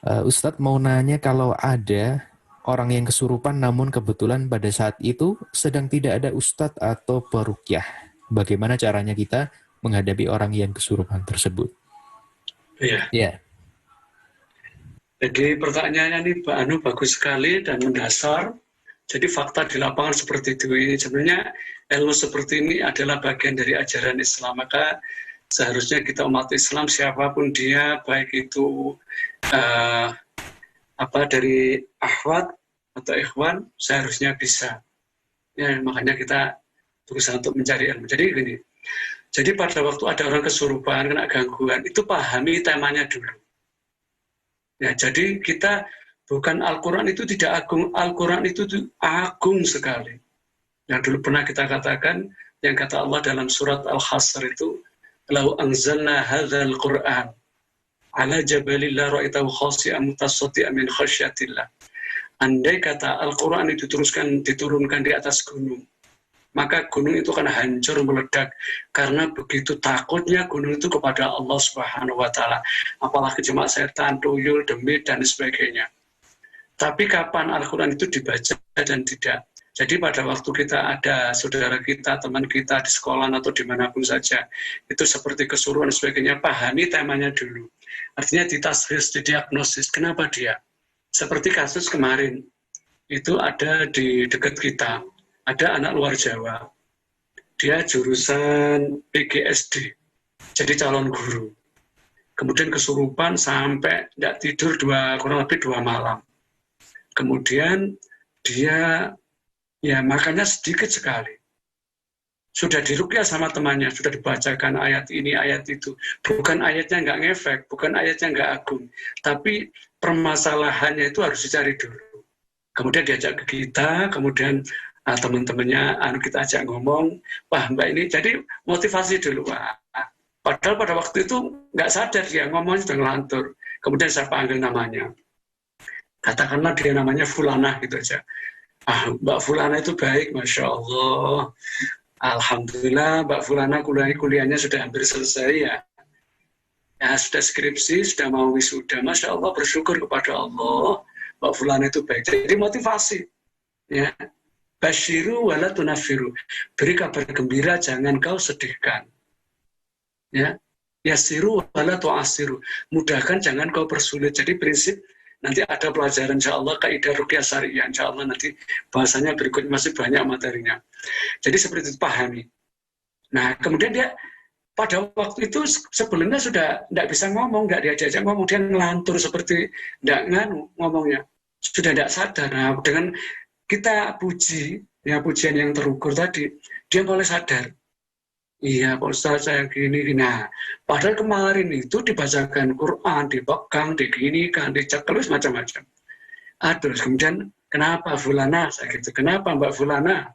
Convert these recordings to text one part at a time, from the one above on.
Ustadz mau nanya kalau ada orang yang kesurupan namun kebetulan pada saat itu sedang tidak ada ustadz atau peruqyah. Bagaimana caranya kita menghadapi orang yang kesurupan tersebut? Iya. Ya, Jadi pertanyaannya ini Pak Anu bagus sekali dan mendasar. Jadi fakta di lapangan seperti itu. Ini sebenarnya ilmu seperti ini adalah bagian dari ajaran Islam. Maka seharusnya kita umat Islam siapapun dia, baik itu uh, dari akhwat atau ikhwan, seharusnya bisa. Ya, makanya kita berusaha untuk mencari ilmu. Jadi gini, jadi pada waktu ada orang kesurupan, kena gangguan, itu pahami temanya dulu. Ya, jadi kita bukan Al-Quran itu tidak agung, Al-Quran itu agung sekali. Yang dulu pernah kita katakan, yang kata Allah dalam surat Al-Hasr itu, "Lau anzalna hadzal Qur'an ala jabalin la ra'aitahu khashi'an mutasaddian min khasyatillah." Andai kata Al-Quran itu diturunkan di atas gunung, maka gunung itu akan hancur meledak karena begitu takutnya gunung itu kepada Allah Subhanahu wa taala. Apalagi cuma setan, tuyul, demit dan sebagainya. Tapi kapan Al-Quran itu dibaca dan tidak? Jadi pada waktu kita ada saudara kita, teman kita di sekolah atau dimanapun saja, itu seperti kesurupan dan sebagainya, pahami temanya dulu. Artinya ditashkhis, didiagnosis, kenapa dia? Seperti kasus kemarin, itu ada di dekat kita, ada anak luar Jawa. Dia jurusan PGSD, jadi calon guru. Kemudian kesurupan sampai tidak tidur kurang lebih 2 malam. Kemudian dia ya makannya sedikit sekali. Sudah diruqyah sama temannya, sudah dibacakan ayat ini, ayat itu. Bukan ayatnya nggak ngefek, bukan ayatnya nggak agung. Tapi permasalahannya itu harus dicari dulu. Kemudian diajak ke kita, kemudian teman-temannya kita ajak ngomong, wah mbak ini, jadi motivasi dulu. Wah. Padahal pada waktu itu nggak sadar dia, ngomongnya sudah ngelantur. Kemudian saya panggil namanya. Katakanlah dia namanya Fulana gitu aja. Mbak Fulana itu baik, Masya Allah. Alhamdulillah Mbak Fulana kuliahnya sudah hampir selesai ya. Ya sudah skripsi, sudah mau wisuda. Masya Allah, bersyukur kepada Allah. Mbak Fulana itu baik. Jadi motivasi. Ya. Basyiru wala tunafiru. Beri kabar gembira, jangan kau sedihkan. Ya. Yasiru wala tu'asiru. Mudahkan, jangan kau persulit. Jadi prinsip nanti ada pelajaran insya Allah kaidah ruqyah syariah, insya Allah nanti bahasanya berikutnya masih banyak materinya. Jadi seperti itu pahami. Nah kemudian dia pada waktu itu sebelumnya sudah tidak bisa ngomong, tidak diajak ngomong, dia ngelantur seperti tidak ngomongnya, sudah tidak sadar. Nah dengan kita puji, ya pujian yang terukur tadi, dia mulai sadar. Iya Pak Ustaz saya gini. Nah, padahal kemarin itu dibacakan Quran, dipegang, diginikan, dicekelus macam-macam. Terus kemudian kenapa Fulana? Saya gitu. Kenapa Mbak Fulana?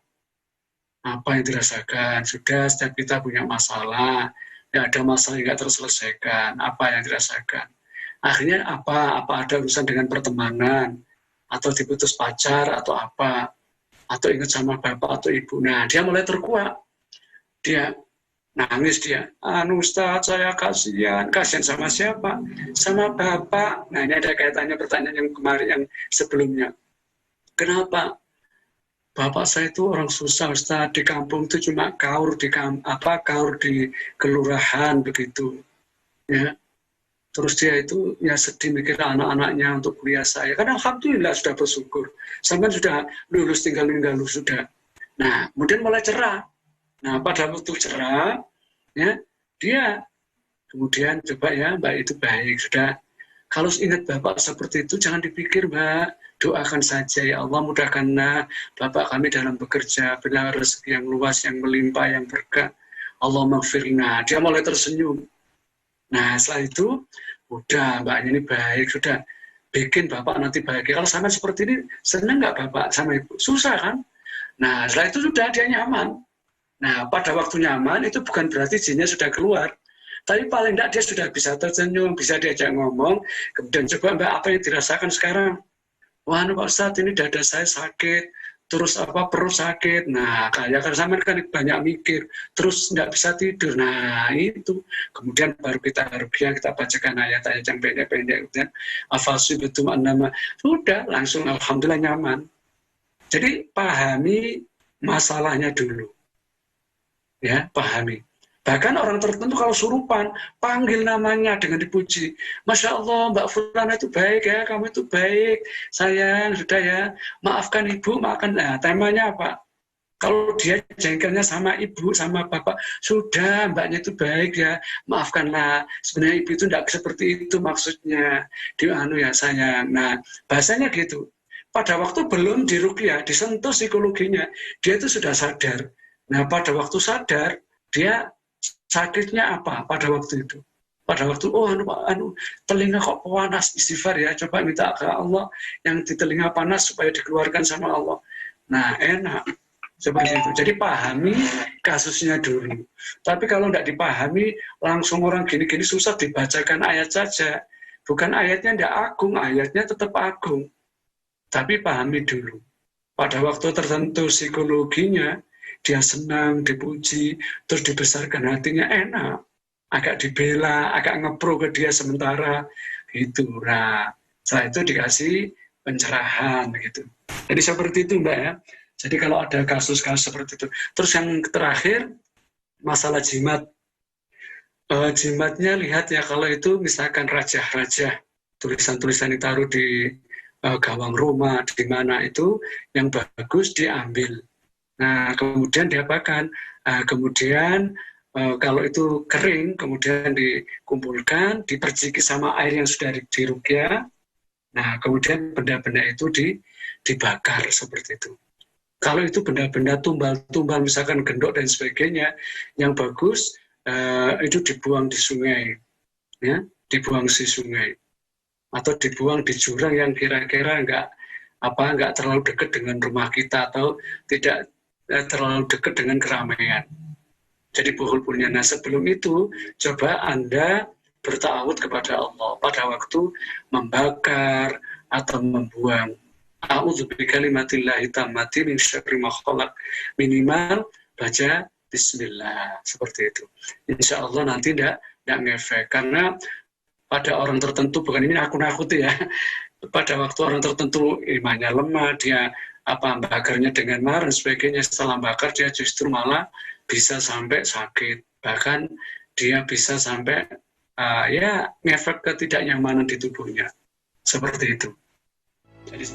Apa yang dirasakan? Sudah setiap kita punya masalah, ya ada masalah yang tidak terselesaikan. Apa yang dirasakan? Akhirnya apa? Apa ada urusan dengan pertemanan? Atau diputus pacar? Atau apa? Atau ingat sama bapak atau ibu? Nah, dia mulai terkuak. Dia nangis dia, Ustaz saya kasihan sama siapa? Sama bapak. Nah ini ada kaitannya pertanyaan yang kemarin yang sebelumnya. Kenapa? Bapak saya itu orang susah Ustaz, di kampung itu cuma kaur di kelurahan begitu. Ya. Terus dia itu ya sedih mikir anak-anaknya untuk kuliah saya. Karena alhamdulillah sudah bersyukur. Sampai sudah lulus tinggal sudah. Nah, kemudian mulai cerah. Nah, pada waktu cerah, ya, dia kemudian coba ya, Mbak itu baik, sudah. Kalau ingat Bapak seperti itu, jangan dipikir, Mbak. Doakan saja, ya Allah mudahkanlah Bapak kami dalam bekerja, berilah rezeki yang luas, yang melimpah, yang berkah. Allah maghfirna. Dia mulai tersenyum. Nah, setelah itu, udah, Mbaknya ini baik, sudah. Bikin Bapak nanti bahagia. Kalau sama seperti ini, senang nggak Bapak sama Ibu? Susah kan? Nah, setelah itu sudah dia nyaman. Nah, pada waktu nyaman itu bukan berarti jinnya sudah keluar. Tapi paling tidak dia sudah bisa tersenyum, bisa diajak ngomong. Kemudian coba Mbak, apa yang dirasakan sekarang? Wah, Pak Ustadz, ini dada saya sakit, terus perut sakit. Nah, kayak kan sama kan banyak mikir, terus nggak bisa tidur. Nah, itu. Kemudian baru kita ruqyah, kita bacakan ayat-ayat yang pendek-pendek. Kemudian afasibatum annama, sudah langsung alhamdulillah nyaman. Jadi pahami masalahnya dulu. Ya, pahami. Bahkan orang tertentu kalau surupan, panggil namanya dengan dipuji. Masya Allah, Mbak Fulana itu baik ya, kamu itu baik, sayang, sudah ya, maafkan ibu, maafkan. Nah, temanya apa? Kalau dia jengkelnya sama ibu, sama bapak, sudah mbaknya itu baik ya, maafkanlah. Sebenarnya ibu itu tidak seperti itu maksudnya. Dia ya sayang. Nah, bahasanya gitu. Pada waktu belum diruqyah, disentuh psikologinya, dia itu sudah sadar. Nah, pada waktu sadar, dia sakitnya apa pada waktu itu? Pada waktu, telinga kok panas, istighfar ya, coba minta ke Allah yang di telinga panas supaya dikeluarkan sama Allah. Nah, enak. Seperti itu. Jadi pahami kasusnya dulu. Tapi kalau tidak dipahami, langsung orang gini-gini susah dibacakan ayat saja. Bukan ayatnya tidak agung, ayatnya tetap agung. Tapi pahami dulu. Pada waktu tertentu psikologinya, dia senang, dipuji, terus dibesarkan hatinya, enak. Agak dibela, agak ngepro ke dia sementara. Gitu. Nah, setelah itu dikasih pencerahan. Gitu. Jadi seperti itu Mbak ya. Jadi kalau ada kasus-kasus seperti itu. Terus yang terakhir, masalah jimat. Jimatnya lihat ya, kalau itu misalkan raja-raja, tulisan-tulisan ditaruh di gawang rumah, di mana itu, yang bagus diambil. Nah, kemudian diapakan? Kemudian kalau itu kering, kemudian dikumpulkan, diperciki sama air yang sudah diruqyah. Nah, kemudian benda-benda itu dibakar seperti itu. Kalau itu benda-benda tumbal-tumbal, misalkan gendok dan sebagainya, yang bagus itu dibuang di sungai, ya, dibuang di sungai, atau dibuang di jurang yang kira-kira nggak terlalu dekat dengan rumah kita atau tidak terlalu dekat dengan keramaian. Jadi buhul punya. Nah, sebelum itu coba Anda bertawud kepada Allah pada waktu membakar atau membuang. A'udzu bikalimatillahi tammati min syarri ma khalaq. Minimal baca bismillah seperti itu. Insya Allah nanti tidak ngefek, karena pada orang tertentu, bukan ini aku nakuti ya, pada waktu orang tertentu imannya lemah, dia bakarnya dengan marah dan sebagainya, setelah bakar dia justru malah bisa sampai sakit, bahkan dia bisa sampai ngefek ketidaknyamanan di tubuhnya seperti itu. Jadi